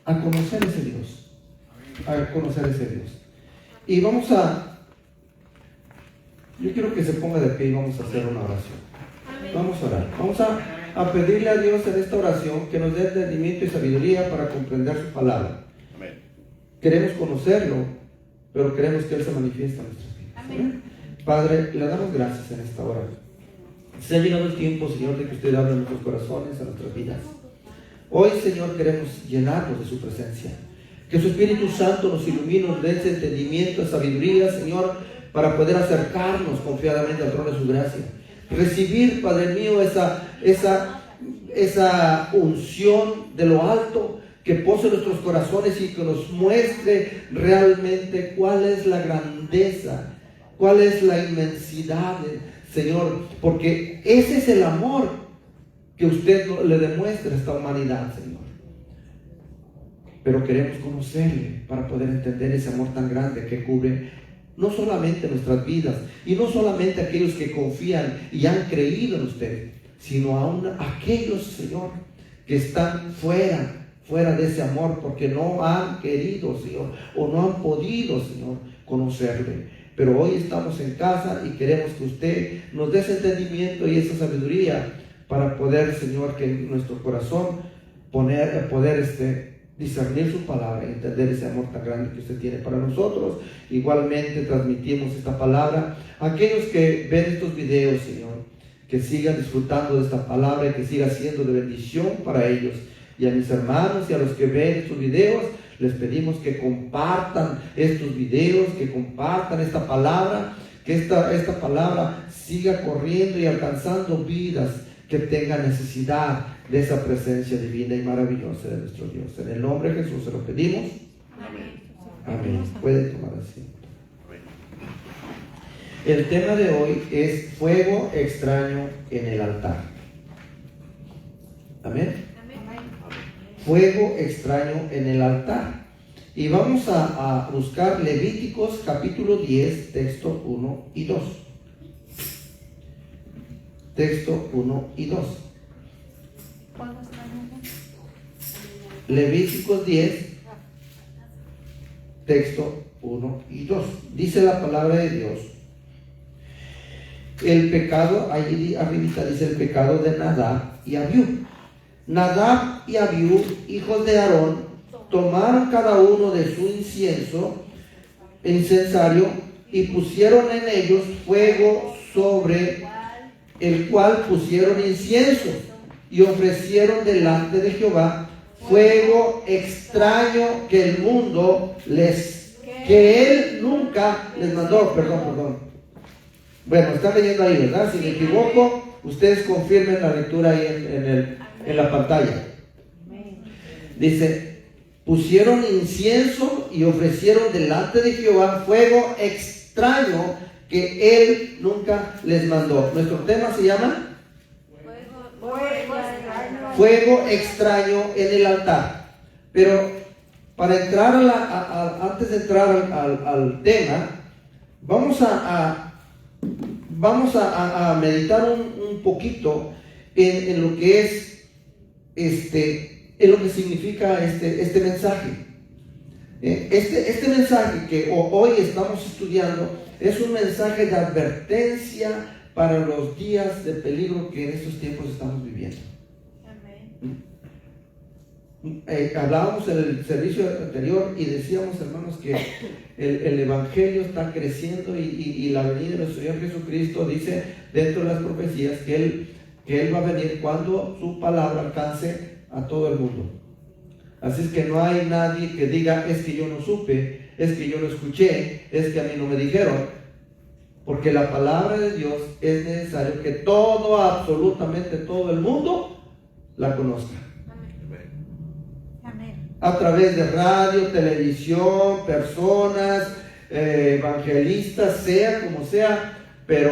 a conocer ese Dios, a conocer ese Dios. Y yo quiero que se ponga de pie y vamos a hacer una oración. Vamos a orar, vamos a pedirle a Dios en esta oración que nos dé entendimiento y sabiduría para comprender su palabra. Queremos conocerlo, pero queremos que Él se manifieste en nuestras vidas. Amén. Padre, le damos gracias en esta hora. Se ha llegado el tiempo, Señor, de que usted hable en nuestros corazones, en nuestras vidas. Hoy, Señor, queremos llenarnos de su presencia. Que su Espíritu Santo nos ilumine, nos dé ese entendimiento, esa sabiduría, Señor, para poder acercarnos confiadamente al trono de su gracia. Recibir, Padre mío, esa unción de lo alto que pose nuestros corazones y que nos muestre realmente cuál es la grandeza, cuál es la inmensidad, Señor, porque ese es el amor que usted le demuestra a esta humanidad, Señor. Pero queremos conocerle para poder entender ese amor tan grande que cubre no solamente nuestras vidas y no solamente aquellos que confían y han creído en usted, sino aún aquellos, Señor, que están fuera de ese amor porque no han querido, Señor, o no han podido, Señor, conocerle. Pero hoy estamos en casa y queremos que usted nos dé ese entendimiento y esa sabiduría para poder, Señor, que en nuestro corazón poder discernir su palabra y entender ese amor tan grande que usted tiene para nosotros. Igualmente transmitimos esta palabra a aquellos que ven estos videos, Señor, que sigan disfrutando de esta palabra y que siga siendo de bendición para ellos. Y a mis hermanos y a los que ven estos videos, les pedimos que compartan estos videos, que compartan esta palabra, que esta palabra siga corriendo y alcanzando vidas que tengan necesidad de esa presencia divina y maravillosa de nuestro Dios. En el nombre de Jesús se lo pedimos. Amén. Amén. Puede tomar asiento. El tema de hoy es fuego extraño en el altar. Amén. Fuego extraño en el altar. Y vamos a buscar Levíticos capítulo 10, texto 1 y 2. Texto 1 y 2. Levíticos 10, texto 1 y 2. Dice la palabra de Dios. El pecado, allí arribita dice el pecado de Nadab y Abiú. Nadab y Abiú, hijos de Aarón, tomaron cada uno de su incensario y pusieron en ellos fuego sobre el cual pusieron incienso y ofrecieron delante de Jehová fuego extraño que él nunca les mandó. Perdón. Bueno, están leyendo ahí, ¿verdad? Si me equivoco, ustedes confirmen la lectura ahí en la pantalla. Dice, pusieron incienso y ofrecieron delante de Jehová fuego extraño que él nunca les mandó. Nuestro tema se llama fuego extraño en el altar. Pero para entrar antes de entrar al tema, vamos a meditar un poquito en lo que es en lo que significa este mensaje. Este mensaje que hoy estamos estudiando es un mensaje de advertencia para los días de peligro que en estos tiempos estamos viviendo. Amén. Hablábamos en el servicio anterior y decíamos, hermanos, que el evangelio está creciendo y la venida de nuestro Señor Jesucristo dice dentro de las profecías que Él va a venir cuando su palabra alcance a todo el mundo. Así es que no hay nadie que diga, es que yo no supe, es que yo no escuché, es que a mí no me dijeron, porque la palabra de Dios es necesario que absolutamente todo el mundo la conozca. Amén. A través de radio, televisión, personas, evangelistas, sea como sea, pero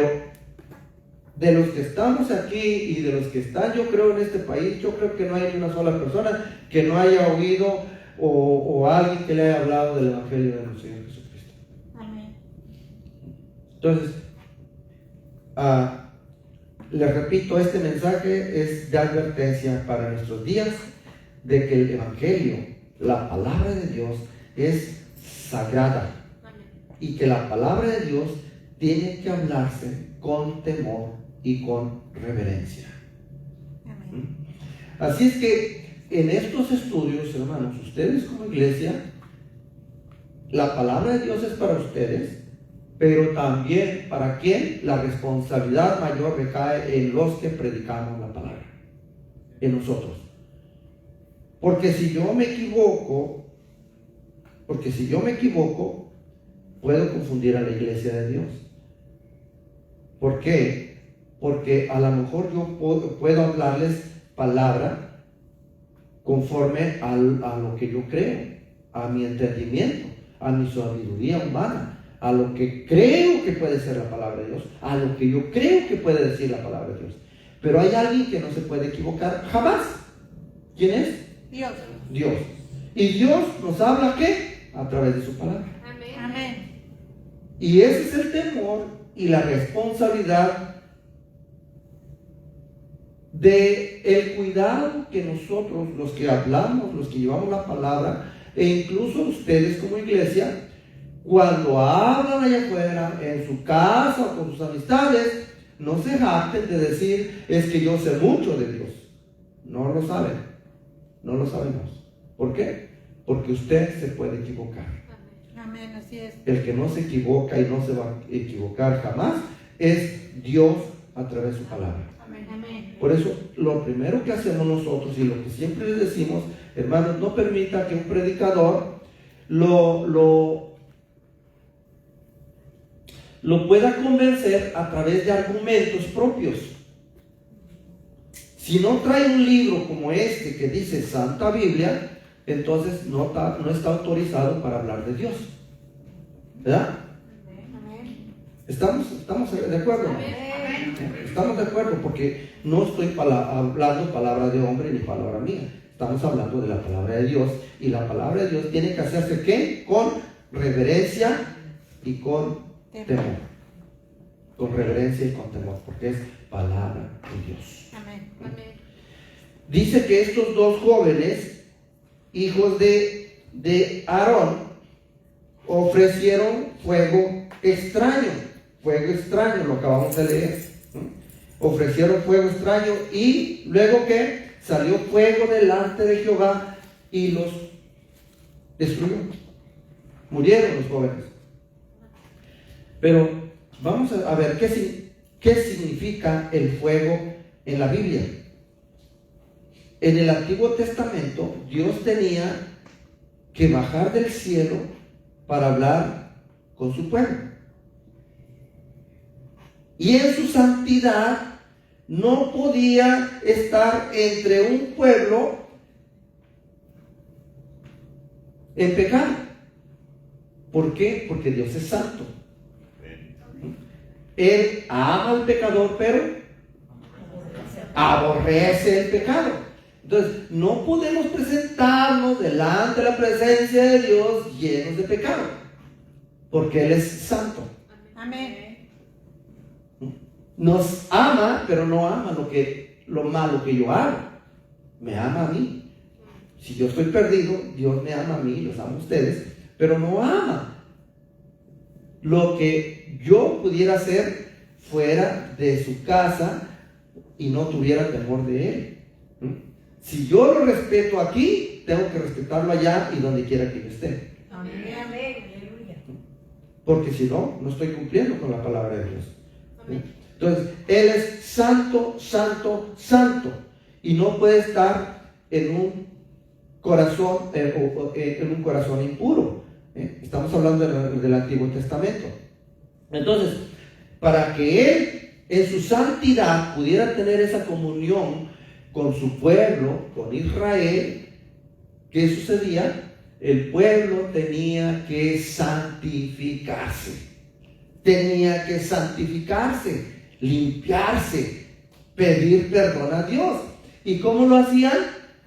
de los que estamos aquí y de los que están, yo creo, en este país, yo creo que no hay ni una sola persona que no haya oído o alguien que le haya hablado del evangelio de nuestro Señor Jesucristo. Amén. Entonces, les repito, este mensaje es de advertencia para nuestros días de que el evangelio la palabra de Dios es sagrada y que la palabra de Dios tiene que hablarse con temor y con reverencia. Así es que en estos estudios, hermanos, ustedes como iglesia, la palabra de Dios es para ustedes, pero también para quien la responsabilidad mayor recae en los que predicamos la palabra, en nosotros. Porque si yo me equivoco, puedo confundir a la iglesia de Dios. ¿Por qué? Porque a lo mejor yo puedo hablarles palabra conforme a lo que yo creo, a mi entendimiento, a mi sabiduría humana, a lo que creo que puede ser la palabra de Dios, a lo que yo creo que puede decir la palabra de Dios. Pero hay alguien que no se puede equivocar jamás. ¿Quién es? Dios. Dios. Y Dios nos habla ¿qué? A través de su palabra. Amén. Y ese es el temor y la responsabilidad de el cuidado que nosotros, los que hablamos, los que llevamos la palabra, e incluso ustedes como iglesia, cuando hablan allá afuera, en su casa o con sus amistades, no se jacten de decir, es que yo sé mucho de Dios. No lo saben, no lo sabemos. ¿Por qué? Porque usted se puede equivocar. Amén, así es. El que no se equivoca y no se va a equivocar jamás es Dios a través de su palabra. Amén. Por eso, lo primero que hacemos nosotros y lo que siempre les decimos, hermanos, no permita que un predicador lo pueda convencer a través de argumentos propios. Si no trae un libro como este que dice Santa Biblia, entonces no está autorizado para hablar de Dios. ¿Verdad? ¿Estamos de acuerdo? Estamos de acuerdo porque no estoy hablando palabra de hombre ni palabra mía. Estamos hablando de la palabra de Dios, y la palabra de Dios tiene que hacerse ¿qué? Con reverencia y con temor. Con reverencia y con temor, porque es palabra de Dios. Amén. Dice que estos dos jóvenes, hijos de Aarón, ofrecieron fuego extraño, lo acabamos de leer. Ofrecieron fuego extraño, y luego que salió fuego delante de Jehová y los destruyó. Murieron los jóvenes. Pero vamos a ver qué significa el fuego en la Biblia. En el Antiguo Testamento, Dios tenía que bajar del cielo para hablar con su pueblo. Y en su santidad no podía estar entre un pueblo en pecado. ¿Por qué? Porque Dios es santo. Él ama al pecador, pero aborrece el pecado. Entonces, no podemos presentarnos delante de la presencia de Dios llenos de pecado, porque Él es santo. Amén. Nos ama, pero no ama lo malo que yo hago. Me ama a mí. Si yo estoy perdido, Dios me ama a mí, los ama a ustedes, pero no ama lo que yo pudiera hacer fuera de su casa y no tuviera temor de Él. Si yo lo respeto aquí, tengo que respetarlo allá y donde quiera que yo esté. Amén. Aleluya. Porque si no, no estoy cumpliendo con la palabra de Dios. Entonces, Él es santo, santo, santo, y no puede estar en un corazón impuro. Estamos hablando del Antiguo Testamento. Entonces, para que Él en su santidad pudiera tener esa comunión con su pueblo, con Israel, ¿qué sucedía? El pueblo tenía que santificarse. Tenía que santificarse, limpiarse, pedir perdón a Dios. ¿Y cómo lo hacían?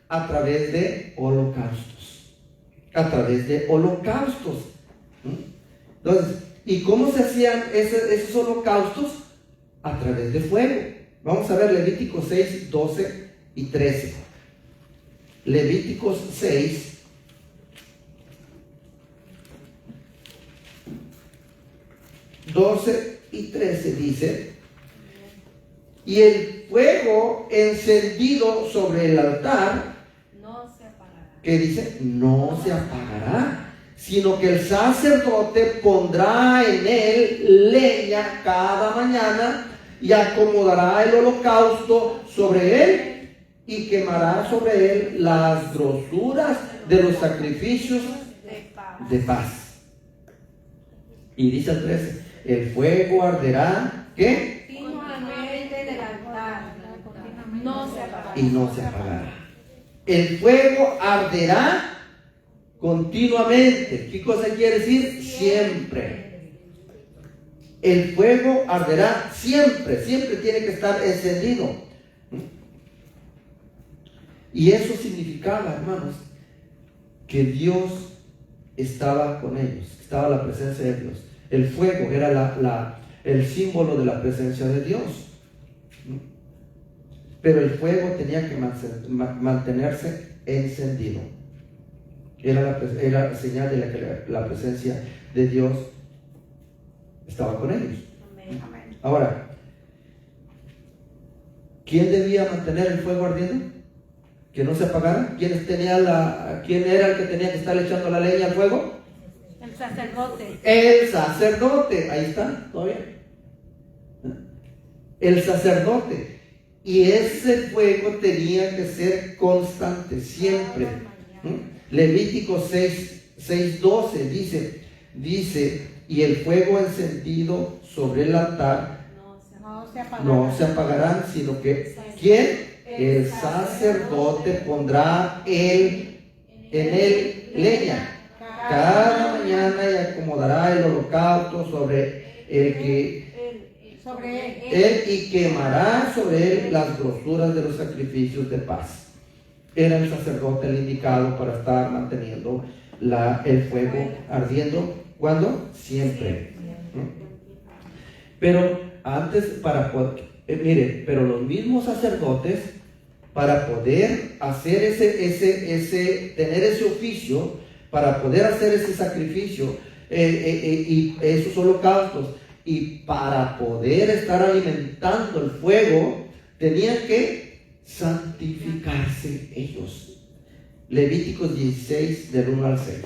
A través de holocaustos. A través de holocaustos. Entonces, ¿y cómo se hacían esos holocaustos? A través de fuego. Vamos a ver Levíticos 6, 12 y 13. Levíticos 6, 12 y 13 dice: y el fuego encendido sobre el altar, no se apagará. ¿qué dice? No se apagará, sino que el sacerdote pondrá en él leña cada mañana y acomodará el holocausto sobre él y quemará sobre él las grosuras de los sacrificios De paz. de paz. Y dice el 13: el fuego arderá, ¿qué? Continuamente del altar. No se apagará. Y no se apagará. El fuego arderá continuamente. ¿Qué cosa quiere decir? Siempre. El fuego arderá siempre. Siempre tiene que estar encendido. Y eso significaba, hermanos, que Dios estaba con ellos. Estaba la presencia de Dios. El fuego era el símbolo de la presencia de Dios. Pero el fuego tenía que mantenerse encendido. Era la señal de que la presencia de Dios estaba con ellos. Amén. Ahora, ¿quién debía mantener el fuego ardiendo? ¿Que no se apagara? ¿Quién era el que tenía que estar echando la leña al fuego? El sacerdote. El sacerdote. Ahí está, todavía. El sacerdote. Y ese fuego tenía que ser constante, siempre. Levítico 6:12 dice: y el fuego encendido sobre el altar no se apagarán, sino que ¿quién? El sacerdote pondrá en él leña cada mañana y acomodará el holocausto sobre él y quemará sobre él las grosuras de los sacrificios de paz. Era el sacerdote el indicado para estar manteniendo el fuego ardiendo. ¿Cuándo? Siempre. Pero antes, pero los mismos sacerdotes, para poder hacer tener ese oficio, para poder hacer ese sacrificio y esos holocaustos, y para poder estar alimentando el fuego, tenían que santificarse ellos. Levíticos 16 del 1 al 6.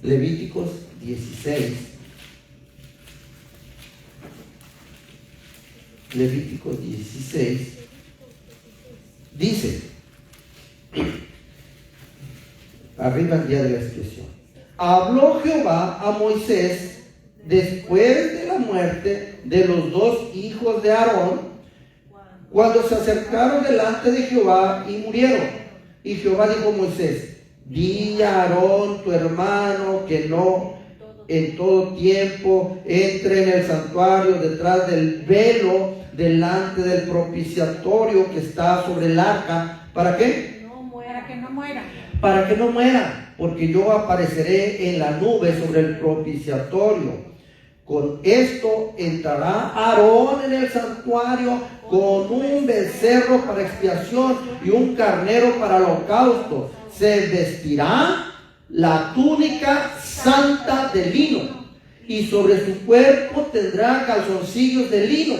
Levíticos 16. Levíticos 16 dice, arriba el día de la expiación: habló Jehová a Moisés después de la muerte de los dos hijos de Aarón, cuando se acercaron delante de Jehová y murieron. Y Jehová dijo a Moisés: di a Aarón tu hermano que no en todo tiempo entre en el santuario detrás del velo delante del propiciatorio que está sobre el arca. ¿Para qué? Para que no muera. Para que no muera, porque yo apareceré en la nube sobre el propiciatorio. Con esto entrará Aarón en el santuario con un becerro para expiación y un carnero para holocausto. Se vestirá la túnica santa de lino, y sobre su cuerpo tendrá calzoncillos de lino,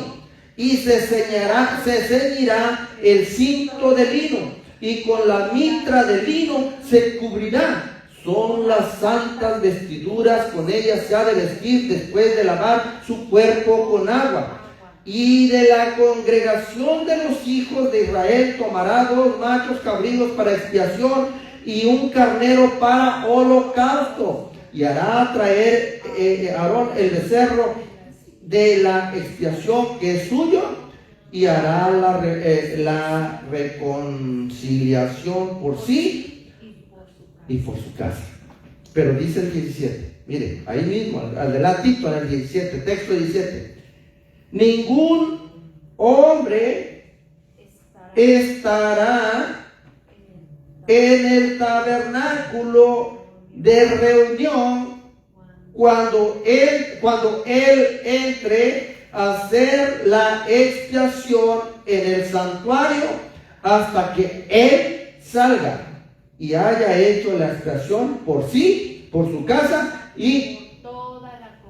y se ceñirá el cinto de lino, y con la mitra de lino se cubrirá. Son las santas vestiduras, con ellas se ha de vestir después de lavar su cuerpo con agua. Y de la congregación de los hijos de Israel tomará 2 machos cabríos para expiación y un carnero para holocausto. Y hará traer Aarón el becerro de la expiación que es suyo, y hará la reconciliación por sí y por su casa. Pero dice el 17, mire, ahí mismo, adelantito en el 17, texto 17: ningún hombre estará en el tabernáculo de reunión cuando él entre a hacer la expiación en el santuario, hasta que él salga y haya hecho la expiación por sí, por su casa y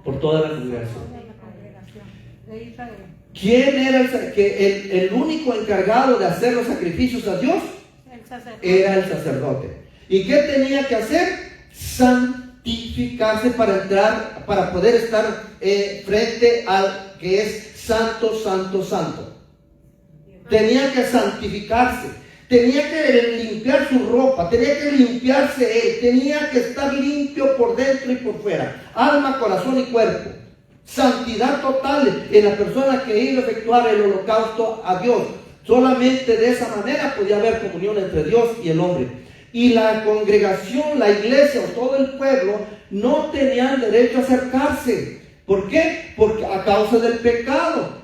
por toda la congregación. Toda la congregación de Israel. ¿Quién era el único encargado de hacer los sacrificios a Dios? El sacerdote. Era el sacerdote. ¿Y qué tenía que hacer? Santificarse para entrar, para poder estar frente al que es santo, santo, santo. Tenía que santificarse, tenía que limpiar su ropa, tenía que limpiarse él, tenía que estar limpio por dentro y por fuera, alma, corazón y cuerpo. Santidad total en la persona que iba a efectuar el holocausto a Dios. Solamente de esa manera podía haber comunión entre Dios y el hombre. Y la congregación, la iglesia o todo el pueblo no tenían derecho a acercarse. ¿Por qué? Porque a causa del pecado.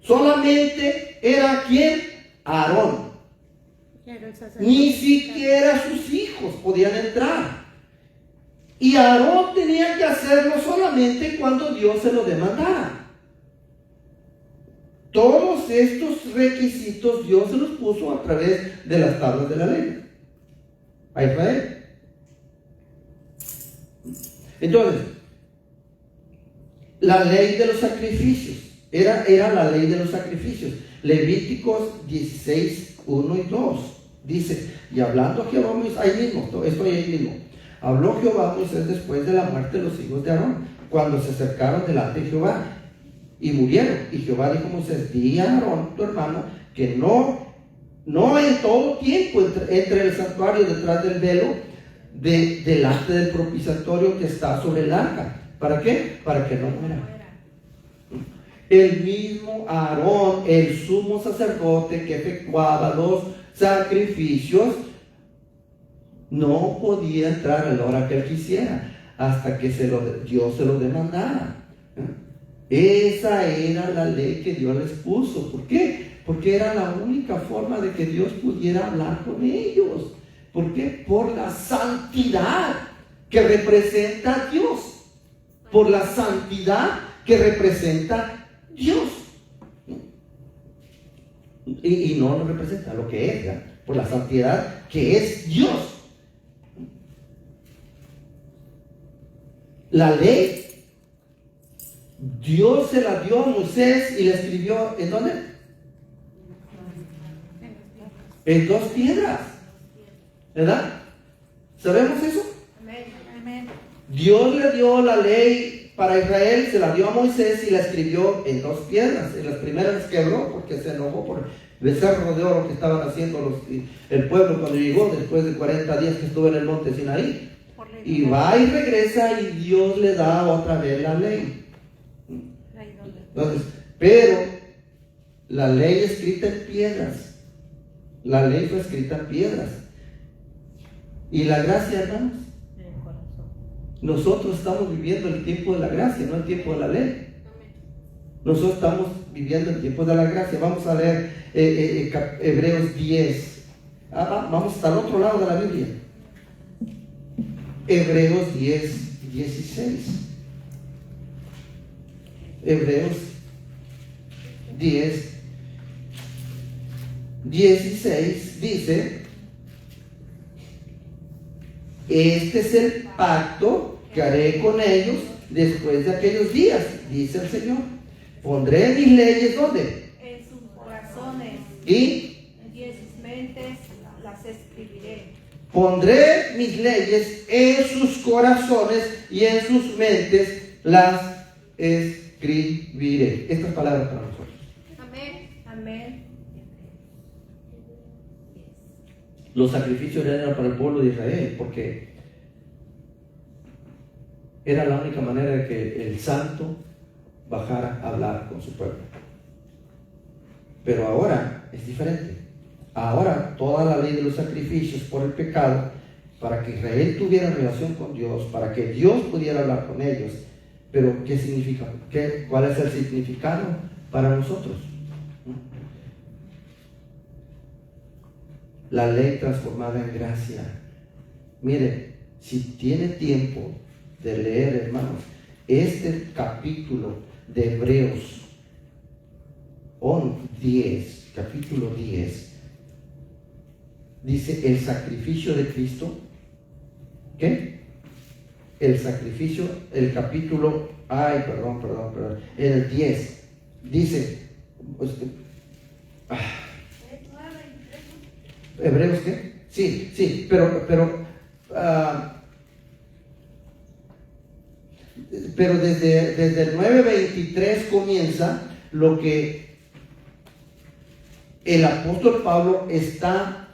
Solamente era ¿quién? Aarón. Era el sacerdote. Ni siquiera sus hijos podían entrar. Y Aarón tenía que hacerlo solamente cuando Dios se lo demandara. Todos estos requisitos Dios se los puso a través de las tablas de la ley a Israel. Entonces, la ley de los sacrificios era la ley de los sacrificios. Levíticos 16, 1 y 2 dice: y hablando Jehová a Moisés, ahí mismo, estoy ahí mismo. Habló Jehová a Moisés después de la muerte de los hijos de Aarón, cuando se acercaron delante de Jehová y murieron. Y Jehová dijo a Moisés: di a Aarón tu hermano que no en todo tiempo entre el santuario detrás del velo delante del propiciatorio que está sobre el arca. ¿Para qué? Para que no muera. El mismo Aarón, el sumo sacerdote que efectuaba los sacrificios, no podía entrar a la hora que él quisiera, hasta que Dios se lo demandara. Esa era la ley que Dios les puso. ¿Por qué? Porque era la única forma de que Dios pudiera hablar con ellos. ¿Por qué? Por la santidad que representa a Dios. Por la santidad que representa Dios. Y no lo representa lo que es, ¿verdad? Por la santidad que es Dios. La ley, Dios se la dio a Moisés y la escribió, ¿en dónde? En 2 piedras, ¿verdad? ¿Sabemos eso? Amén. Dios le dio la ley para Israel, se la dio a Moisés y la escribió en 2 piedras. En las primeras las quebró porque se enojó por el becerro de oro que estaban haciendo el pueblo cuando llegó, después de 40 días que estuvo en el monte Sinaí. Y va y regresa y Dios le da otra vez la ley. Entonces, pero la ley escrita en piedras, la ley fue escrita en piedras. Y la gracia, hermanos, nosotros estamos viviendo el tiempo de la gracia, no el tiempo de la ley. Nosotros estamos viviendo el tiempo de la gracia. Vamos a leer Hebreos 10. Vamos hasta el otro lado de la Biblia. Hebreos 10, 16. Hebreos 10, 16 dice: este es el pacto que haré con ellos después de aquellos días, dice el Señor. Pondré mis leyes, ¿dónde? En sus corazones Y en sus mentes las escribiré. pondré mis leyes en sus corazones y en sus mentes las escribiré. Estas palabras para nosotros. Amén. Amén. Los sacrificios eran para el pueblo de Israel, porque era la única manera de que el santo bajara a hablar con su pueblo. Pero ahora es diferente. Ahora toda la ley de los sacrificios por el pecado, para que Israel tuviera relación con Dios, para que Dios pudiera hablar con ellos. Pero ¿qué significa? ¿Cuál es el significado para nosotros? La ley transformada en gracia. Mire, si tiene tiempo de leer, hermanos, este capítulo de Hebreos 10, capítulo 10, dice el sacrificio de Cristo. ¿Qué? el sacrificio, el capítulo, perdón, en el 10, dice, ¿Hebreos qué? Sí, pero desde el 9:23 comienza lo que el apóstol Pablo está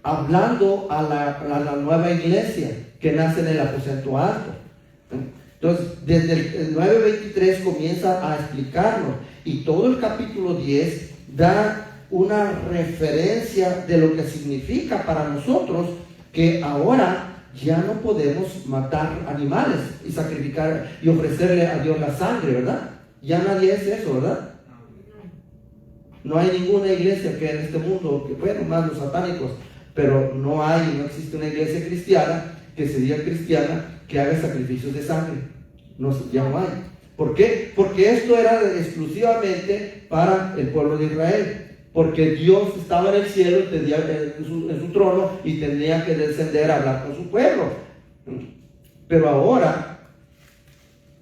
hablando a la nueva iglesia que nace en el aposento alto. Entonces, desde el 9:23 comienza a explicarnos, y todo el capítulo 10 da una referencia de lo que significa para nosotros que ahora ya no podemos matar animales y sacrificar y ofrecerle a Dios la sangre, ¿verdad? Ya nadie es eso, ¿verdad? No hay ninguna iglesia que en este mundo, bueno, más los satánicos, pero no existe una iglesia cristiana que se diga cristiana que haga sacrificios de sangre. Ya no hay. ¿Por qué? Porque esto era exclusivamente para el pueblo de Israel. Porque Dios estaba en el cielo, en su trono, y tendría que descender a hablar con su pueblo. Pero ahora,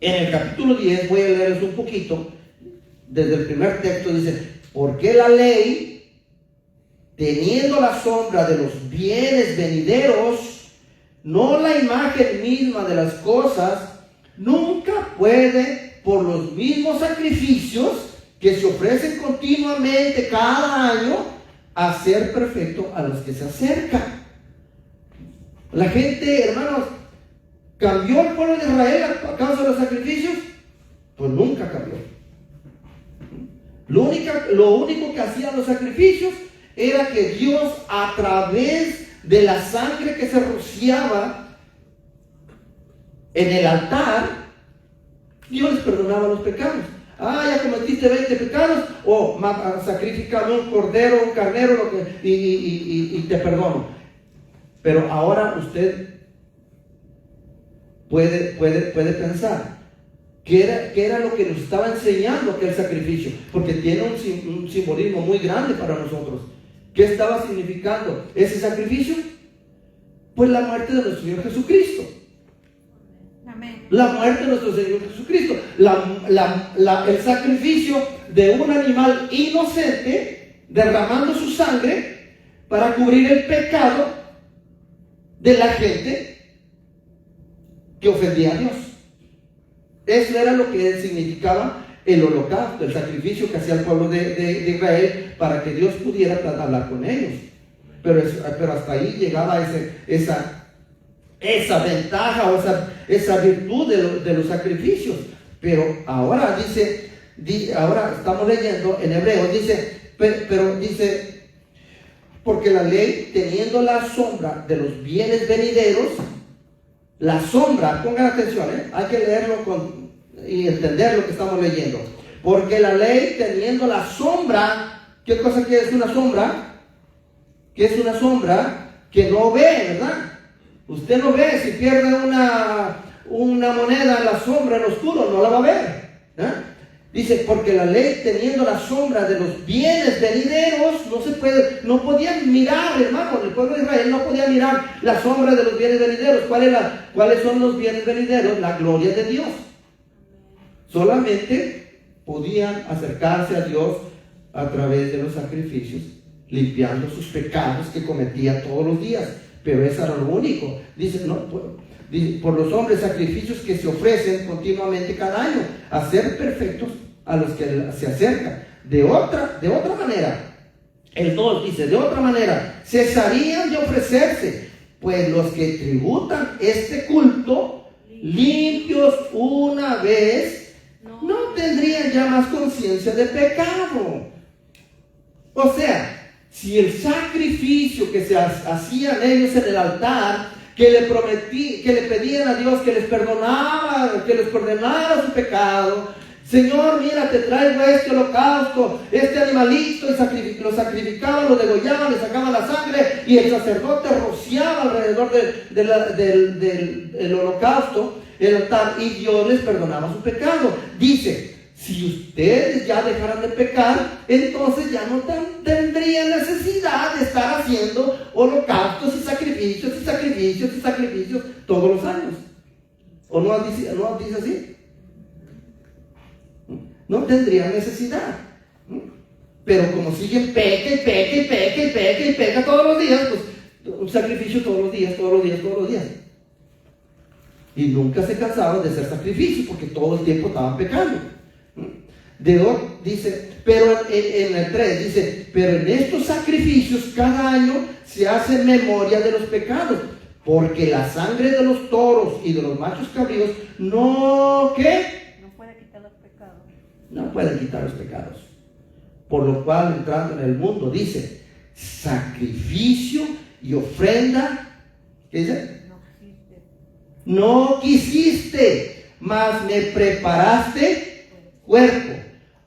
en el capítulo 10, voy a leerles un poquito, desde el primer texto dice, porque la ley, teniendo la sombra de los bienes venideros, no la imagen misma de las cosas, nunca puede, por los mismos sacrificios que se ofrecen continuamente cada año, hacer perfecto a los que se acercan. La gente, hermanos, ¿cambió el pueblo de Israel a causa de los sacrificios? Pues nunca cambió. Lo único que hacían los sacrificios era que Dios, a través de la sangre que se rociaba en el altar, Dios les perdonaba los pecados. Ya cometiste 20 pecados, sacrificame un cordero, un carnero, y te perdono. Pero ahora usted puede pensar ¿qué era lo que nos estaba enseñando aquel sacrificio? Porque tiene un simbolismo muy grande para nosotros. ¿Qué estaba significando ese sacrificio? Pues la muerte de nuestro Señor Jesucristo. Amén. La muerte de nuestro Señor Jesucristo. El sacrificio de un animal inocente derramando su sangre para cubrir el pecado de la gente que ofendía a Dios. Eso era lo que significaba el holocausto, el sacrificio que hacía el pueblo de Israel para que Dios pudiera hablar con ellos. Pero hasta ahí llegaba esa ventaja o esa virtud de los sacrificios. Pero ahora ahora estamos leyendo en Hebreos, pero dice, porque la ley, teniendo la sombra de los bienes venideros, la sombra, pongan atención, hay que leerlo y entender lo que estamos leyendo. Porque la ley, teniendo la sombra, ¿qué cosa que es una sombra? ¿Qué es una sombra? Que no ve, ¿verdad? Usted no ve, si pierde una moneda en la sombra, en lo oscuro, no la va a ver. Dice, porque la ley, teniendo la sombra de los bienes venideros, no podían mirar, hermano, el pueblo de Israel no podía mirar la sombra de los bienes venideros. ¿Cuáles son los bienes venideros? La gloria de Dios. Solamente podían acercarse a Dios a través de los sacrificios, limpiando sus pecados que cometían todos los días. Pero eso era lo único. Dice, por los hombres, sacrificios que se ofrecen continuamente cada año, a ser perfectos a los que se acercan. De otra manera, el 2 dice, de otra manera, cesarían de ofrecerse, pues los que tributan este culto, limpios una vez, no tendrían ya más conciencia de pecado. O sea, si el sacrificio que se hacían ellos en el altar, que le pedían a Dios que les perdonara su pecado, Señor, mira, te traigo este holocausto, este animalito, y lo sacrificaban, lo degollaban, le sacaban la sangre, y el sacerdote rociaba alrededor del holocausto, el altar, y Dios les perdonaba su pecado. Dice, si ustedes ya dejaran de pecar, entonces ya no tendrían necesidad de estar haciendo holocaustos y sacrificios todos los años. ¿O no dice así? No tendría necesidad. Pero como siguen peca todos los días, pues un sacrificio todos los días. Y nunca se cansaban de hacer sacrificios porque todo el tiempo estaban pecando. Dice, pero en el 3 dice, pero en estos sacrificios cada año se hace memoria de los pecados, porque la sangre de los toros y de los machos cabríos no, ¿qué? No puede quitar los pecados. No pueden quitar los pecados. Por lo cual, entrando en el mundo, dice, sacrificio y ofrenda, ¿qué dice? No quisiste, mas me preparaste cuerpo.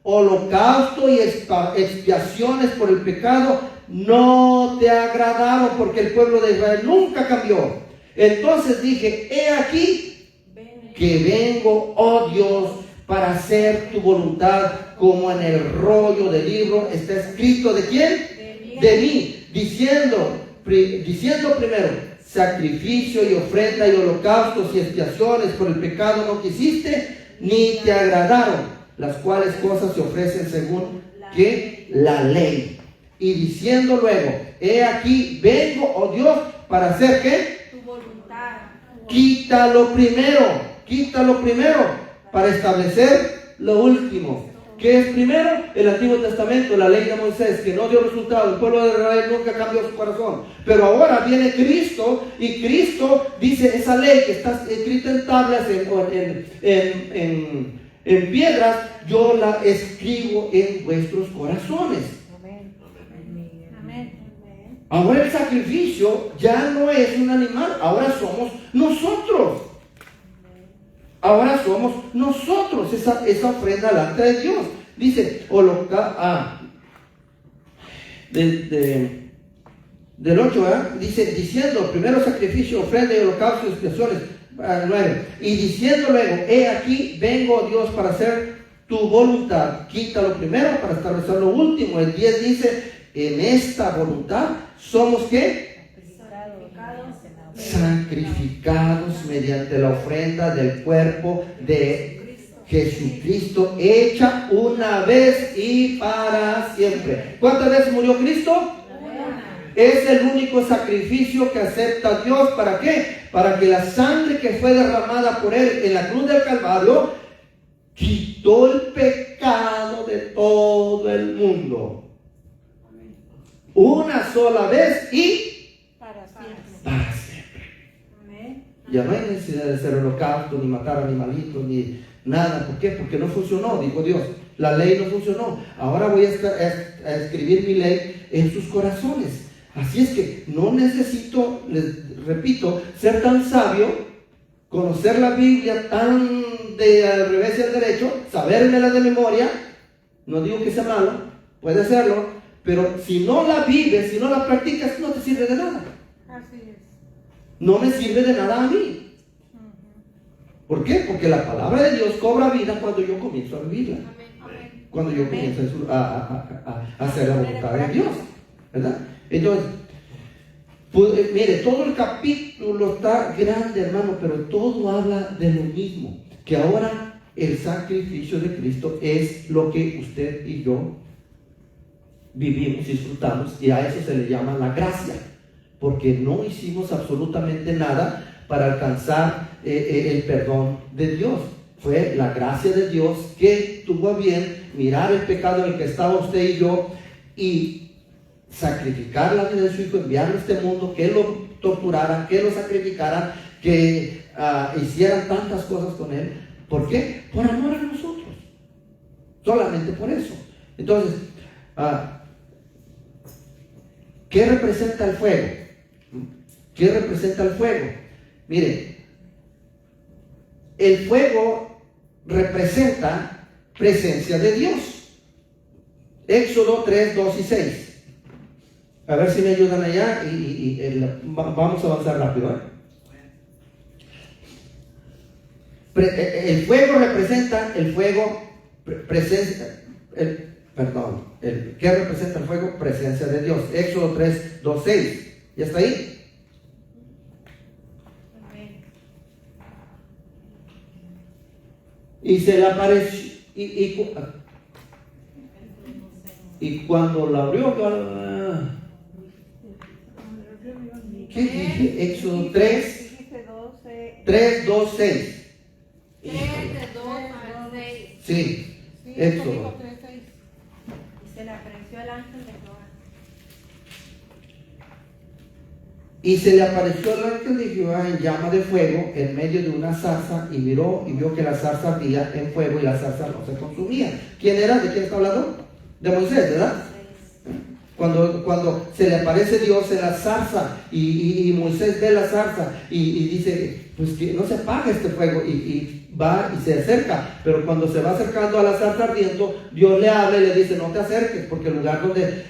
Holocausto y expiaciones por el pecado no te agradaron, porque el pueblo de Israel nunca cambió. Entonces dije, he aquí que vengo, oh Dios, para hacer tu voluntad, como en el rollo del libro está escrito. ¿De quién? De mí, diciendo primero, sacrificio y ofrenda y holocaustos y expiaciones por el pecado no quisiste, ni te agradaron, las cuales cosas se ofrecen según que la ley. Y diciendo luego, he aquí vengo, oh Dios, para hacer ¿qué? Tu voluntad. Quítalo primero, para establecer lo último. ¿Qué es primero? El Antiguo Testamento, la ley de Moisés, que no dio resultado. El pueblo de Israel nunca cambió su corazón. Pero ahora viene Cristo, y Cristo dice, esa ley que está escrita en tablas, en piedras, yo la escribo en vuestros corazones. Amén. Ahora el sacrificio ya no es un animal, ahora somos nosotros. Ahora somos nosotros esa ofrenda delante de Dios. Dice, del 8, ¿verdad? Dice, diciendo, primero sacrificio, ofrenda y holocausto y expiaciones. 9. Y diciendo luego, he aquí, vengo, Dios, para hacer tu voluntad. Quítalo primero para establecer lo último. El 10 dice, en esta voluntad somos ¿qué? Sacrificados mediante la ofrenda del cuerpo de Jesucristo, hecha una vez y para siempre. ¿Cuántas veces murió Cristo? Es el único sacrificio que acepta Dios. ¿Para qué? Para que la sangre que fue derramada por Él en la cruz del Calvario quitó el pecado de todo el mundo. Una sola vez y Para siempre. para siempre. Ya no hay necesidad de hacer holocausto, ni matar animalitos, ni nada. ¿Por qué? Porque no funcionó, dijo Dios. La ley no funcionó. Ahora voy a escribir mi ley en sus corazones. Así es que no necesito, les repito, ser tan sabio, conocer la Biblia tan de al revés y al derecho, sabérmela de memoria. No digo que sea malo, puede hacerlo, pero si no la vives, si no la practicas, no te sirve de nada. Así es. No me sirve de nada a mí. ¿Por qué? Porque la palabra de Dios cobra vida cuando yo comienzo a vivirla. Cuando yo comienzo a hacer la voluntad de Dios, ¿verdad? Entonces, pues, mire, todo el capítulo está grande, hermano, pero todo habla de lo mismo. Que ahora el sacrificio de Cristo es lo que usted y yo vivimos, disfrutamos, y a eso se le llama la gracia. Porque no hicimos absolutamente nada para alcanzar el perdón de Dios. Fue la gracia de Dios que tuvo a bien mirar el pecado en el que estaba usted y yo y sacrificar la vida de su hijo, enviarlo a este mundo, que lo torturaran, que lo sacrificaran, que hicieran tantas cosas con él. ¿Por qué? Por amor a nosotros. Solamente por eso. Entonces, ¿qué representa el fuego? ¿Qué representa el fuego? Miren, el fuego representa presencia de Dios. Éxodo 3, 2 y 6. A ver si me ayudan allá vamos a avanzar rápido. El fuego representa el fuego, presencia, ¿qué representa el fuego? Presencia de Dios. Éxodo 3, 2, 6. ¿Ya está ahí? Y se le apareció, y cuando la abrió, ¿qué dije? Éxodo 3, 2, 6. 3 de 2 al 6. Sí, Sí, Éxodo. dijo 3:6. Y se le apareció el ángel de Jehová. Y se le apareció el ángel de Jehová en llama de fuego en medio de una zarza, y miró y vio que la zarza ardía en fuego y la zarza no se consumía. ¿Quién era? ¿De quién está hablando? De Moisés, ¿verdad? Cuando se le aparece Dios en la zarza y Moisés ve la zarza y dice, pues que no se apague este fuego, y va y se acerca, pero cuando se va acercando a la zarza ardiendo, Dios le habla y le dice, no te acerques, porque el lugar donde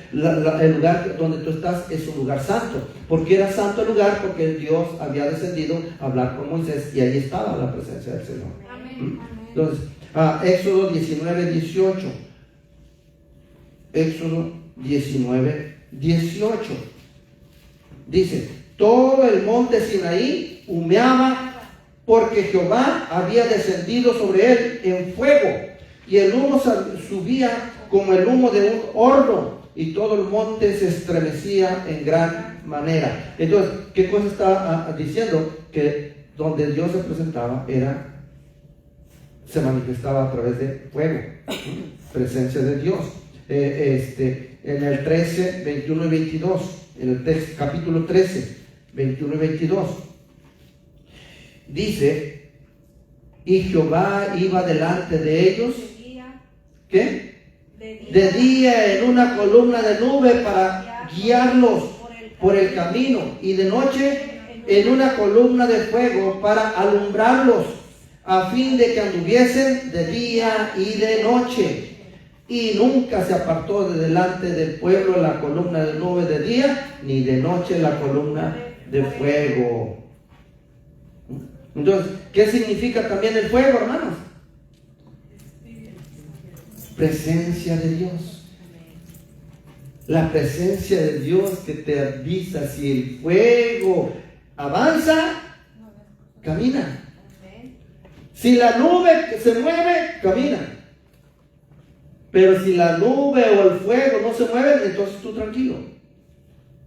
tú estás es un lugar santo. ¿Por qué era santo el lugar? Porque Dios había descendido a hablar con Moisés y ahí estaba la presencia del Señor. Amén. Entonces, Éxodo 19, 18. Éxodo 19, 18. Dice, todo el monte Sinaí humeaba porque Jehová había descendido sobre él en fuego, y el humo subía como el humo de un horno, y todo el monte se estremecía en gran manera. Entonces, ¿qué cosa está diciendo? Que donde Dios se presentaba se manifestaba a través de fuego, presencia de Dios. En el 13, 21 y 22, en el capítulo 13, 21 y 22, dice, y Jehová iba delante de ellos, ¿qué? De día en una columna de nube para guiarlos por el camino, y de noche en una columna de fuego para alumbrarlos, a fin de que anduviesen de día y de noche. Y nunca se apartó de delante del pueblo la columna de nube de día, ni de noche la columna de fuego. Entonces, ¿qué significa también el fuego, hermanos? Presencia de Dios. La presencia de Dios que te avisa. Si el fuego avanza, camina. Si la nube se mueve, camina. Pero si la nube o el fuego no se mueven, entonces tú tranquilo.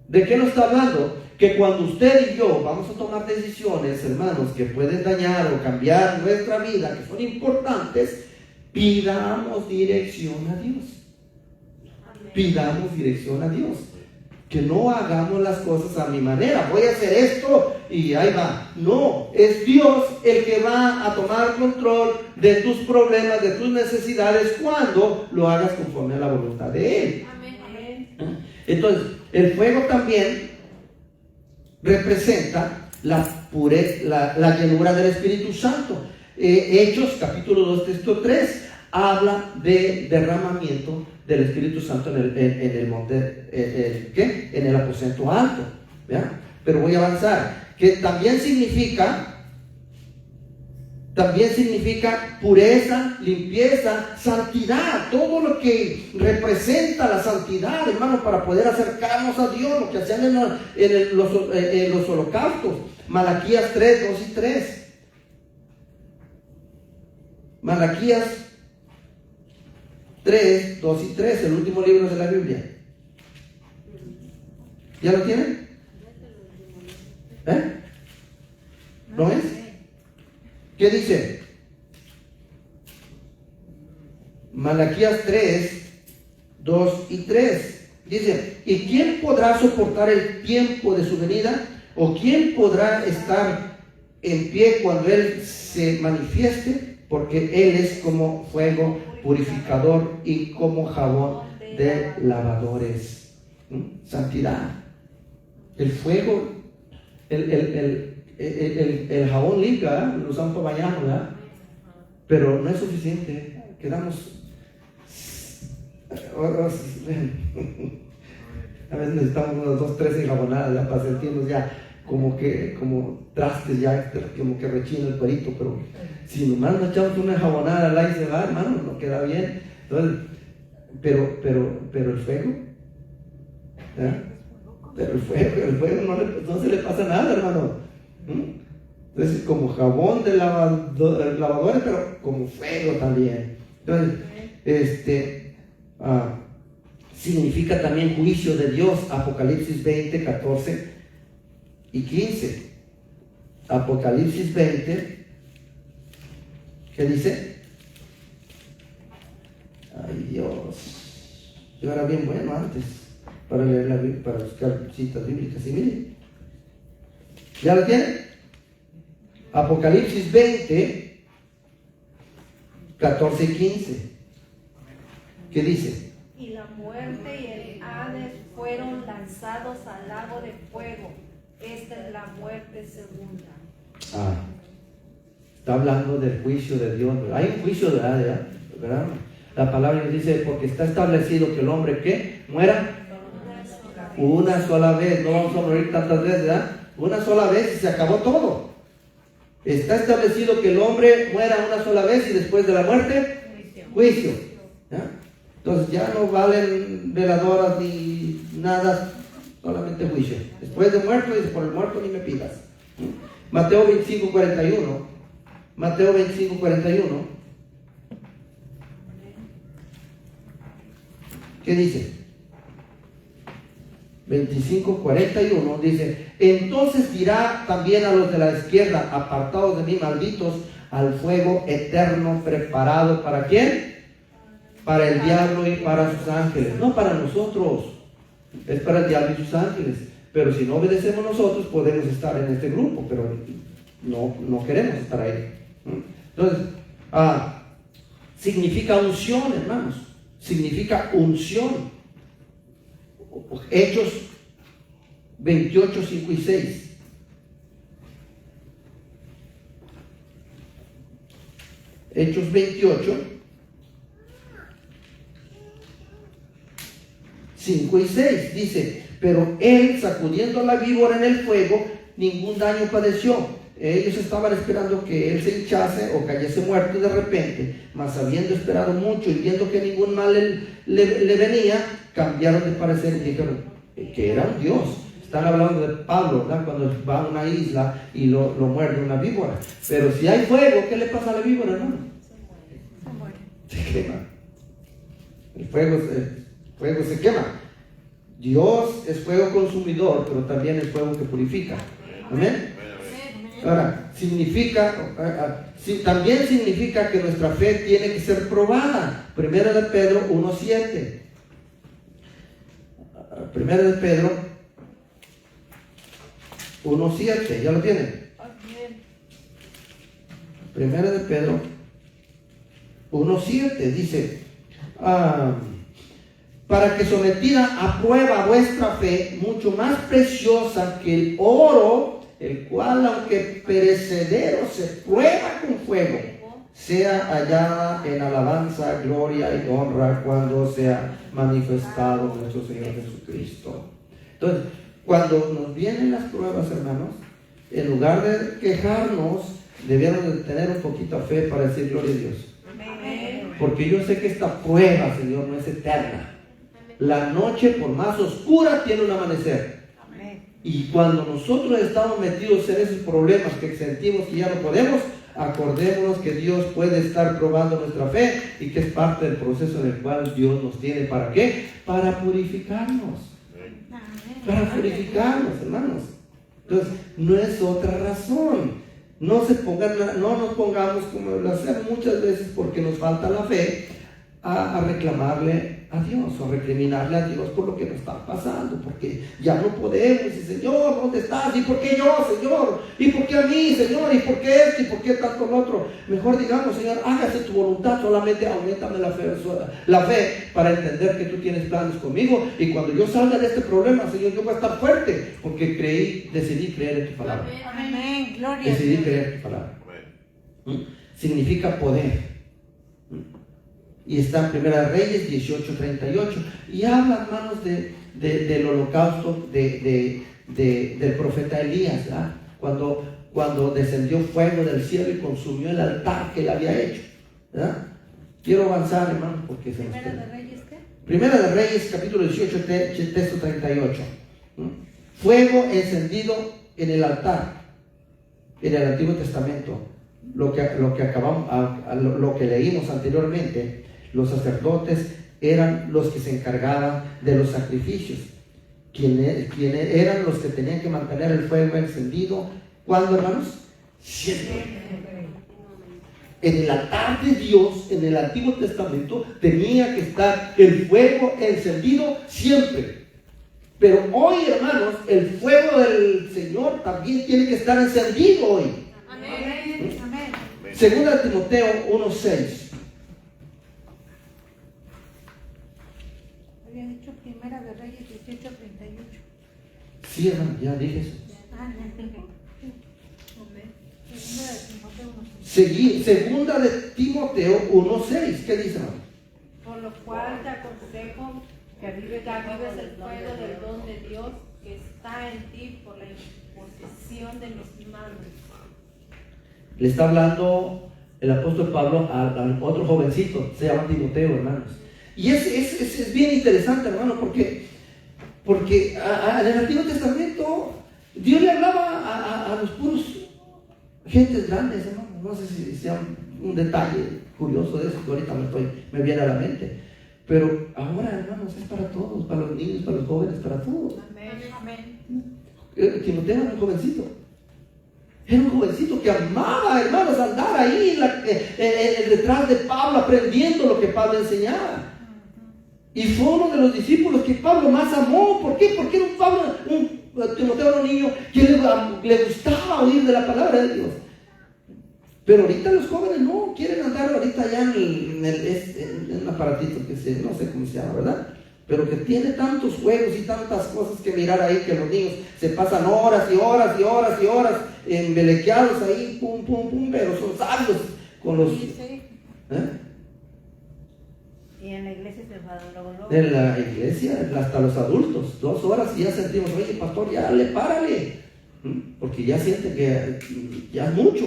¿De qué nos está hablando? Que cuando usted y yo vamos a tomar decisiones, hermanos, que pueden dañar o cambiar nuestra vida, que son importantes, pidamos dirección a Dios. Pidamos dirección a Dios. Que no hagamos las cosas a mi manera. Voy a hacer esto y ahí va. No, es Dios el que va a tomar control de tus problemas, de tus necesidades, cuando lo hagas conforme a la voluntad de Él. Amén. Entonces, el fuego también representa la llenura del Espíritu Santo. Hechos capítulo 2, texto 3 habla de derramamiento del Espíritu Santo en el monte, en el aposento alto, ¿ya? Pero voy a avanzar, que también significa pureza, limpieza, santidad, todo lo que representa la santidad, hermano, para poder acercarnos a Dios, lo que hacían en los holocaustos. Malaquías 3, 2 y 3. Malaquías 3, 2 y 3, el último libro de la Biblia. ¿Ya lo tienen? ¿No es? ¿Qué dice? Malaquías 3, 2 y 3. Dice, ¿y quién podrá soportar el tiempo de su venida? ¿O quién podrá estar en pie cuando Él se manifieste? Porque Él es como fuego purificador y como jabón de lavadores. Santidad. El fuego, el jabón limpia, ¿verdad? Lo usamos para bañarnos, ¿verdad? Pero no es suficiente. Quedamos. A veces necesitamos unos 2, 3 enjabonadas ya para sentirnos ya como trastes, ya como que rechina el cuerito. Pero si nomás nos echamos una enjabonada al aire, se va, hermano, no queda bien. Entonces, pero el fuego, ¿eh? Pero el fuego no se le pasa nada, hermano. Entonces, como jabón de lavadores, pero como fuego también. Entonces, significa también juicio de Dios. Apocalipsis 20, 14 y 15. Apocalipsis 20, ¿qué dice? Ay, Dios, yo era bien bueno antes para leer la Biblia, para buscar citas bíblicas. Y miren, ¿ya lo tienen? Apocalipsis 20, 14 y 15. ¿Qué dice? Y la muerte y el Hades fueron lanzados al lago de fuego. Esta es la muerte segunda. Está hablando del juicio de Dios. Hay un juicio de Hades, ¿verdad? La palabra nos dice, porque está establecido que el hombre que muera una sola vez. No vamos a morir tantas veces, ¿verdad? Una sola vez y se acabó todo. Está establecido que el hombre muera una sola vez y después de la muerte, juicio. ¿Ya? Entonces ya no valen veladoras ni nada, solamente juicio. Después de muerto, dice, por el muerto ni me pidas. Mateo 25, 41. Mateo 25, 41. ¿Qué dice? 25, 41 dice: entonces dirá también a los de la izquierda, apartados de mí, malditos, al fuego eterno preparado. ¿Para quién? Para el diablo y para sus ángeles. No para nosotros, es para el diablo y sus ángeles. Pero si no obedecemos nosotros, podemos estar en este grupo, pero no queremos estar ahí. Entonces, significa unción, hermanos. Significa unción. Hechos 28, 5 y 6. Hechos 28, 5 y 6 dice: pero él, sacudiendo la víbora en el fuego, ningún daño padeció. Ellos estaban esperando que él se hinchase o cayese muerto de repente, mas habiendo esperado mucho y viendo que ningún mal le venía, cambiaron de parecer y dijeron que era un Dios. Están hablando de Pablo, ¿verdad? Cuando va a una isla y lo muerde una víbora. Pero si hay fuego, ¿qué le pasa a la víbora, hermano? Se quema. El fuego se quema. Dios es fuego consumidor, pero también es fuego que purifica. Amén. Ahora, también significa que nuestra fe tiene que ser probada. Primera de Pedro 1:7. Primera de Pedro 1:7. ¿Ya lo tienen? Primera de Pedro 1:7 dice: para que sometida a prueba vuestra fe, mucho más preciosa que el oro, el cual aunque perecedero se prueba con fuego, sea hallada en alabanza, gloria y honra cuando sea manifestado nuestro Señor Jesucristo. Entonces, cuando nos vienen las pruebas, hermanos, en lugar de quejarnos, debemos de tener un poquito de fe para decir gloria a Dios. Porque yo sé que esta prueba, Señor, no es eterna. La noche, por más oscura, tiene un amanecer. Y cuando nosotros estamos metidos en esos problemas que sentimos que ya no podemos, acordémonos que Dios puede estar probando nuestra fe y que es parte del proceso en el cual Dios nos tiene. ¿Para qué? Para purificarnos. Para purificarnos, hermanos. Entonces, no es otra razón. No nos pongamos, como lo hacemos muchas veces porque nos falta la fe, a reclamarle a Dios o recriminarle a Dios por lo que nos está pasando, porque ya no podemos. Y Señor, ¿dónde estás? ¿Y por qué yo, Señor? ¿Y por qué a mí, Señor? ¿Y por qué esto? ¿Y por qué tanto lo otro? Mejor digamos: Señor, hágase tu voluntad, solamente aumentame la fe para entender que tú tienes planes conmigo, y cuando yo salga de este problema, Señor, yo voy a estar fuerte porque decidí creer en tu palabra. Amén. Gloria. Decidí creer en tu palabra. Significa poder. Y está en Primera de Reyes 18:38 y habla, hermanos, del holocausto del profeta Elías, ¿verdad? Cuando descendió fuego del cielo y consumió el altar que él había hecho, ¿verdad? Quiero avanzar, hermano, porque se nos ¿Primera queda. de Reyes qué? Primera de Reyes, capítulo 18, texto 38. Fuego encendido en el altar. en el Antiguo Testamento, lo que leímos anteriormente, los sacerdotes eran los que se encargaban de los sacrificios, quienes eran los que tenían que mantener el fuego encendido. ¿Cuándo, hermanos? Siempre. En el altar de Dios, en el Antiguo Testamento, tenía que estar el fuego encendido siempre. Pero hoy, hermanos, el fuego del Señor también tiene que estar encendido hoy. Amén. Amén. Segunda de Timoteo 1:6. Había dicho Primera de Reyes 18:38. Sí, hermano, ya dije eso. Segunda de Timoteo 1:6. ¿Qué dice, hermano? Por lo cual te aconsejo que avives el fuego del don de Dios que está en ti por la imposición de mis manos. Le está hablando el apóstol Pablo a otro jovencito, se llama Timoteo, hermanos. Y es bien interesante, hermano, porque en el Antiguo Testamento Dios le hablaba a los puros gentes grandes, hermano. No sé si sea un detalle curioso de eso que ahorita me viene a la mente. Pero ahora, hermanos, es para todos, para los niños, para los jóvenes, para todos. Amén. Timoteo era un jovencito. Era un jovencito que amaba, hermanos, andar ahí detrás de Pablo, aprendiendo lo que Pablo enseñaba. Y fue uno de los discípulos que Pablo más amó. ¿Por qué? Porque era Timoteo era un niño que le gustaba oír de la palabra de Dios. Pero ahorita los jóvenes no quieren andar ahorita ya en un aparatito que no sé cómo se llama, ¿verdad? Pero que tiene tantos juegos y tantas cosas que mirar ahí, que los niños se pasan horas y horas y horas y horas embelequeados ahí, pum, pum, pum, pero son sabios con los... Sí, sí. Y en la iglesia se va luego. En la iglesia, hasta los adultos, 2 horas y ya sentimos, oye, pastor, ya le párale, porque ya siente que ya es mucho.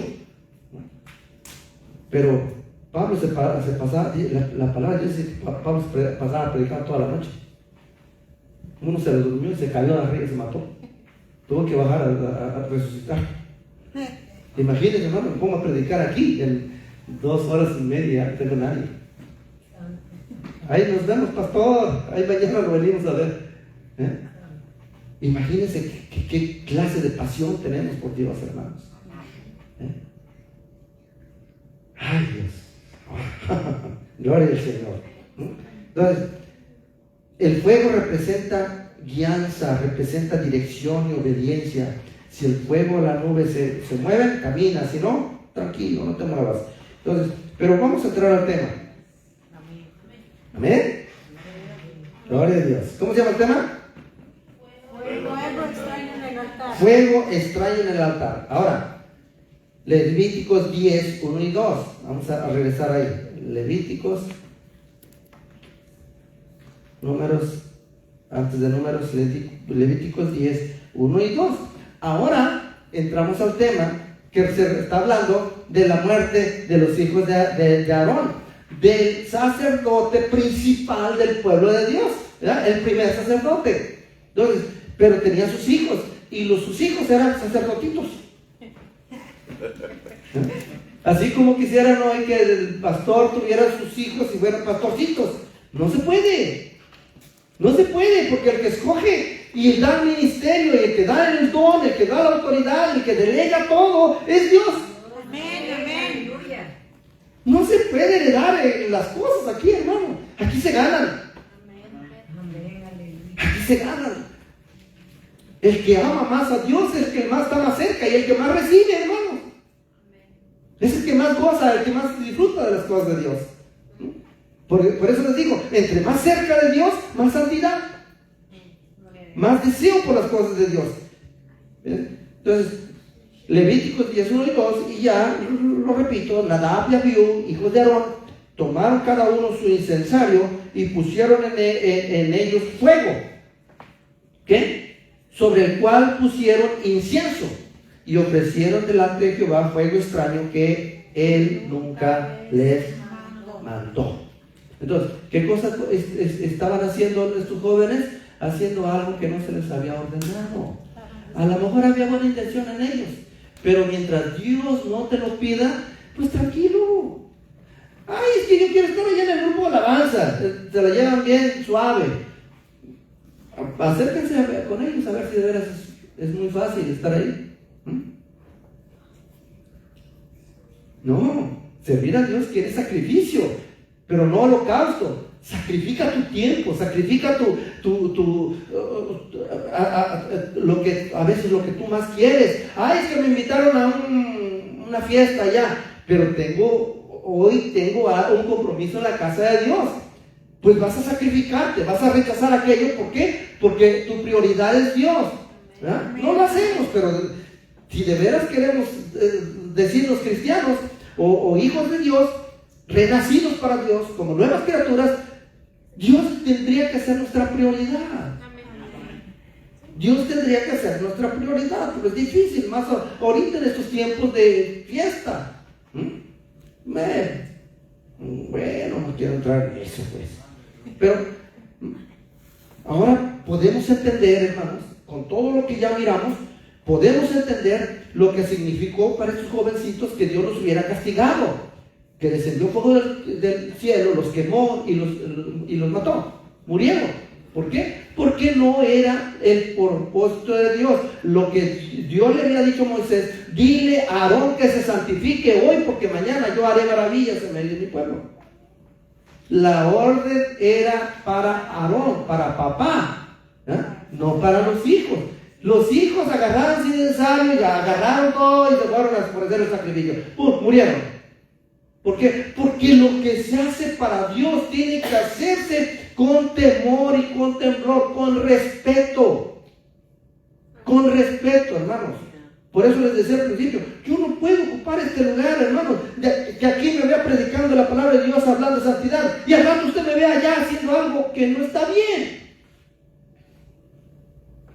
Pero Pablo se pasaba, la palabra de Dios dice que Pablo se pasaba a predicar toda la noche. Uno se durmió y se cayó de arriba y se mató. Tuvo que bajar a resucitar. Imagínense, hermano, me pongo a predicar aquí en 2 horas y media, no tengo nadie. Ahí nos vemos, pastor, ahí mañana lo venimos a ver. Imagínense qué clase de pasión tenemos por Dios, hermanos. Ay, Dios. Gloria al Señor. Entonces, el fuego representa guianza, representa dirección y obediencia. Si el fuego o la nube se mueven, camina. Si no, tranquilo, no te muevas. Entonces, pero vamos a entrar al tema. Amén. Gloria a Dios. ¿Cómo se llama el tema? Fuego extraño en el altar. Fuego extraño en el altar. Ahora, Levíticos 10, 1 y 2. Vamos a regresar ahí. Levíticos, antes de números, Levíticos 10, 1 y 2. Ahora entramos al tema que se está hablando de la muerte de los hijos de Aarón, del sacerdote principal del pueblo de Dios, ¿verdad? El primer sacerdote. Entonces, pero tenía sus hijos, y sus hijos eran sacerdotitos. Así como quisieran hoy que el pastor tuviera sus hijos y fueran pastorcitos. No se puede. No se puede, porque el que escoge y da el ministerio, y el que da el don, el que da la autoridad, el que delega todo, es Dios. Amén, amén. No se puede heredar las cosas aquí, hermano. Aquí se ganan. Aquí se ganan. El que ama más a Dios es el que más está más cerca, y el que más recibe, hermano, es el que más goza, el que más disfruta de las cosas de Dios. Por eso les digo, entre más cerca de Dios, más santidad, más deseo por las cosas de Dios. Entonces, Levíticos 10, 1 y 2, y ya lo repito, Nadab y Abiú, hijos de Aarón, tomaron cada uno su incensario y pusieron en ellos fuego, ¿qué? Sobre el cual pusieron incienso, y ofrecieron delante de Jehová fuego extraño que él nunca les mandó. Entonces, ¿qué cosas estaban haciendo estos jóvenes? Haciendo algo que no se les había ordenado. A lo mejor había buena intención en ellos, Pero mientras Dios no te lo pida, pues tranquilo. Ay, es que yo quiero estar allá en el grupo de alabanza. Se la llevan bien suave. Acérquense con ellos a ver si de veras es muy fácil estar ahí. No, servir a Dios quiere sacrificio, pero no holocausto. Sacrifica tu tiempo, sacrifica lo que a veces lo que tú más quieres. Ay, es que me invitaron a una fiesta allá, pero hoy tengo un compromiso en la casa de Dios. Pues vas a sacrificarte, vas a rechazar aquello. ¿Por qué? Porque tu prioridad es Dios. ¿Verdad? No lo hacemos, pero si de veras queremos decirnos cristianos o hijos de Dios, renacidos para Dios, como nuevas criaturas, Dios tendría que ser nuestra prioridad. Dios tendría que ser nuestra prioridad, pero es difícil, más ahorita en estos tiempos de fiesta. Bueno, no quiero entrar en eso, pues. Pero ahora podemos entender, hermanos, con todo lo que ya miramos, podemos entender lo que significó para estos jovencitos que Dios los hubiera castigado, que descendió fuego del cielo, los quemó y los mató, murieron. ¿Por qué? Porque no era el propósito de Dios. Lo que Dios le había dicho a Moisés: dile a Aarón que se santifique hoy, porque mañana yo haré maravillas en medio de mi pueblo. La orden era para Aarón, para papá, no para los hijos. Los hijos agarraron sin necesario, ya agarraron todo y se fueron a ofrecer el sacrificio. ¡Pum! Murieron. ¿Por qué? Porque lo que se hace para Dios tiene que hacerse con temor y con temblor, con respeto. Con respeto, hermanos. Por eso les decía al principio, yo no puedo ocupar este lugar, hermanos, que aquí me vea predicando la palabra de Dios, hablando de santidad, y al rato usted me ve allá haciendo algo que no está bien.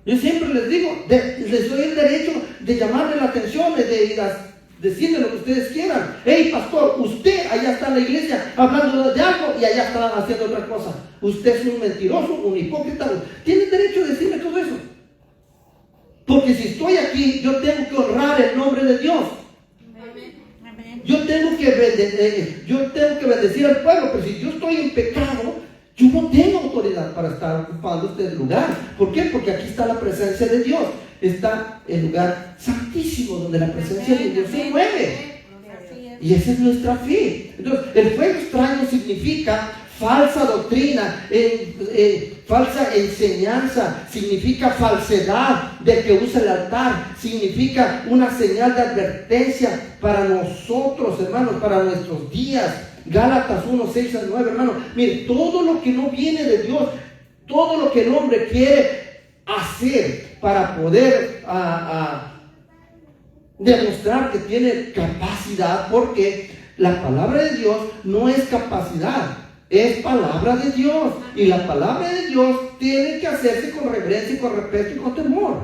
Yo siempre les digo, les doy el derecho de llamarle la atención, de decirle lo que ustedes quieran. Hey, pastor, usted allá está en la iglesia hablando de algo y allá está haciendo otra cosa. Usted es un mentiroso, un hipócrita. Tiene derecho a decirme todo eso. Porque si estoy aquí, yo tengo que honrar el nombre de Dios. Yo tengo que bendecir al pueblo. Pero si yo estoy en pecado, yo no tengo autoridad para estar ocupando este lugar. ¿Por qué? Porque aquí está la presencia de Dios. Está el lugar santísimo donde la presencia de Dios se mueve. Y esa es nuestra fe. Entonces, el fuego extraño significa falsa doctrina, falsa enseñanza, significa falsedad del que usa el altar, significa una señal de advertencia para nosotros, hermanos, para nuestros días. Gálatas 1, 6 al 9, hermanos. Mire, todo lo que no viene de Dios, todo lo que el hombre quiere hacer para poder demostrar que tiene capacidad, porque la palabra de Dios no es capacidad, es palabra de Dios, y la palabra de Dios tiene que hacerse con reverencia y con respeto y con temor.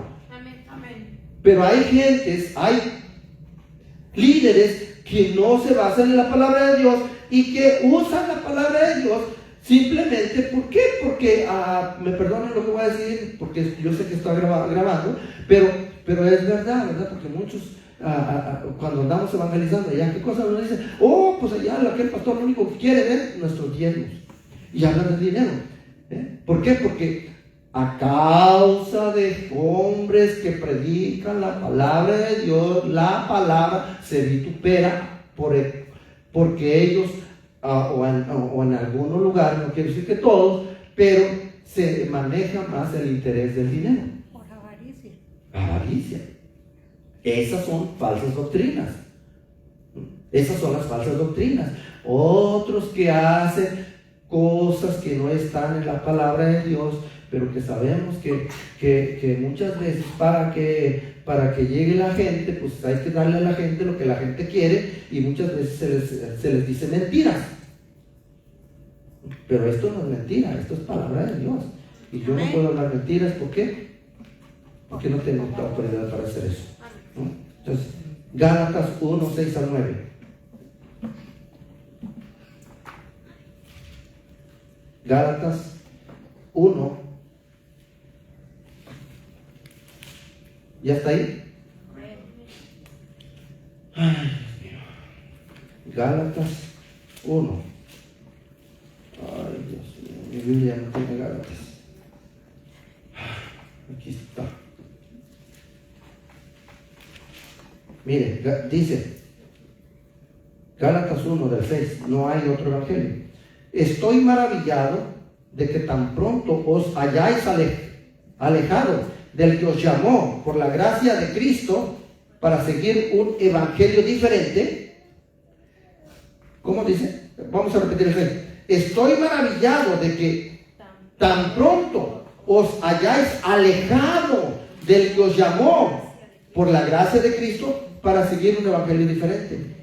Amén. Pero hay gentes, hay líderes que no se basan en la palabra de Dios y que usan la palabra de Dios simplemente, ¿por qué? Porque, me perdonen lo que voy a decir, porque yo sé que estoy grabando, pero es verdad, porque muchos, cuando andamos evangelizando allá, ¿qué cosa nos dicen? Oh, pues allá aquel pastor lo único que quiere ver nuestros diezmos, y hablan de dinero. ¿Por qué? Porque a causa de hombres que predican la palabra de Dios, la palabra se vitupera porque ellos, o en algunos lugares, no quiero decir que todos, pero se maneja más el interés del dinero. Por avaricia. Avaricia. Esas son falsas doctrinas. Esas son las falsas doctrinas. Otros que hacen cosas que no están en la palabra de Dios, pero que sabemos que muchas veces para que llegue la gente, pues hay que darle a la gente lo que la gente quiere, y muchas veces se les dice mentiras. Pero esto no es mentira, esto es palabra de Dios. Y yo no puedo hablar mentiras, ¿por qué? Porque no tengo autoridad para hacer eso, ¿no? Entonces, Gálatas 1, 6 al 9. Gálatas 1. ¿Ya está ahí? Ay, Dios mío. Gálatas 1. Ay, Dios mío, mi Biblia no tiene Gálatas. Aquí está. Mire, dice Gálatas 1 del 6, no hay otro evangelio. Estoy maravillado de que tan pronto os hayáis alejado del que os llamó por la gracia de Cristo para seguir un evangelio diferente. ¿Cómo dice? Vamos a repetir el 6. Estoy maravillado de que tan pronto os hayáis alejado del que os llamó por la gracia de Cristo para seguir un evangelio diferente.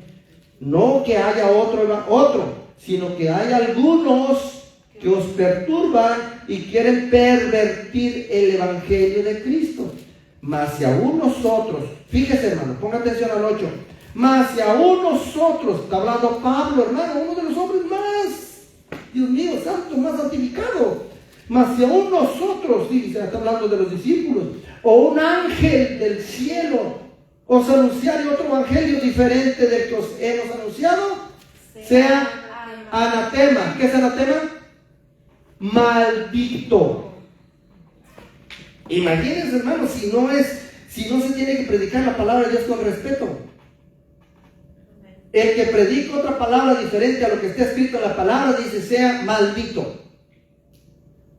No que haya otro, sino que hay algunos que os perturban y quieren pervertir el evangelio de Cristo. Mas si aún nosotros, fíjese hermano, ponga atención al 8. Mas si aún nosotros, está hablando Pablo, hermano, uno de los hombres más, Dios mío, santo, más santificado. Mas si aún nosotros, dice, está hablando de los discípulos, o un ángel del cielo os anunciare otro evangelio diferente del que os hemos anunciado, sea anatema. ¿Qué es anatema? Maldito. Imagínense, hermano, si no se tiene que predicar la palabra de Dios con respeto. El que predica otra palabra diferente a lo que está escrito en la palabra dice sea maldito.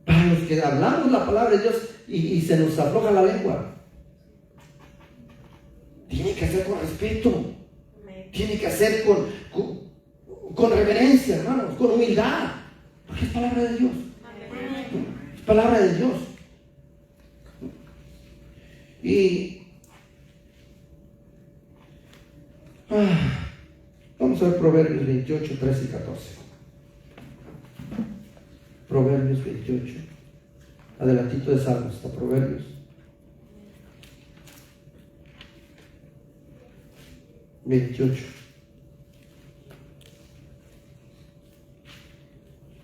Para los que hablamos la palabra de Dios y se nos afloja la lengua, tiene que hacer con respeto, tiene que hacer con reverencia, hermanos, con humildad, porque es palabra de Dios. Es palabra de Dios. Y vamos a ver Proverbios 28, 13 y 14. Proverbios 28. Adelantito de Salmos está Proverbios.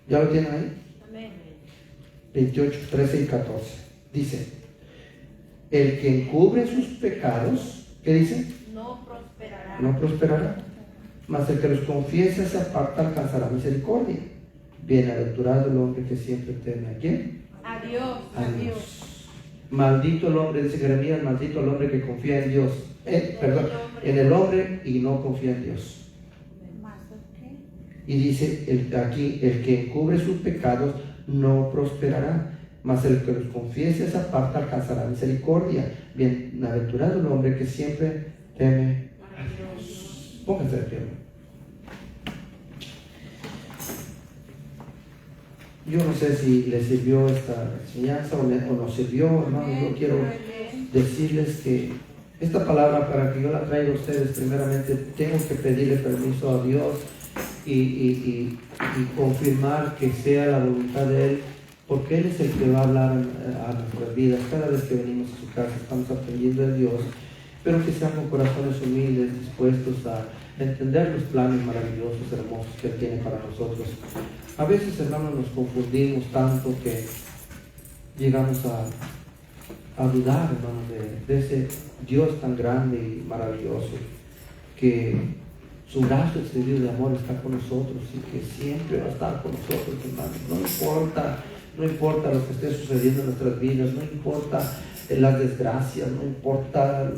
¿Ya lo tienen ahí? Amén. 28, 13 y 14. Dice: el que encubre sus pecados, ¿qué dice? No prosperará. No prosperará. Mas el que los confiesa se aparta alcanzará misericordia. Bienaventurado el hombre que siempre teme a ¿quién? A Dios. A Dios. Maldito el hombre, dice Jeremías, maldito el hombre que confía en Dios. En el hombre y no confía en Dios. Y dice aquí, el que encubre sus pecados no prosperará, mas el que los confiese esa parte alcanzará misericordia. Bienaventurado el hombre que siempre teme a Dios. Pónganse de pie. Yo no sé si les sirvió esta enseñanza o no sirvió, hermano. Yo quiero decirles que esta palabra, para que yo la traiga a ustedes, primeramente tengo que pedirle permiso a Dios y confirmar que sea la voluntad de Él, porque Él es el que va a hablar a nuestras vidas. Cada vez que venimos a su casa estamos aprendiendo de Dios, pero que sean con corazones humildes, dispuestos a entender los planes maravillosos, hermosos que Él tiene para nosotros. A veces, hermanos, nos confundimos tanto que llegamos a dudar, hermanos, de ese Dios tan grande y maravilloso, que su brazo extendido de amor está con nosotros y que siempre va a estar con nosotros, hermanos. No importa lo que esté sucediendo en nuestras vidas, no importa las desgracias, no importa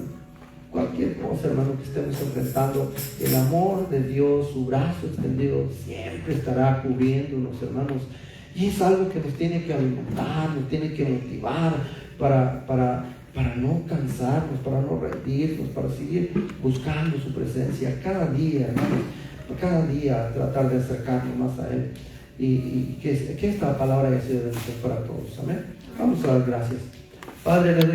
cualquier cosa, hermano, que estemos enfrentando, el amor de Dios, su brazo extendido, siempre estará cubriéndonos, hermanos. Y es algo que nos tiene que alimentar, nos tiene que motivar para no cansarnos, para no rendirnos, para seguir buscando su presencia cada día, hermanos, cada día tratar de acercarnos más a Él. Y que esta palabra haya sido de bendición para todos. Amén. Vamos a dar gracias. Padre, le doy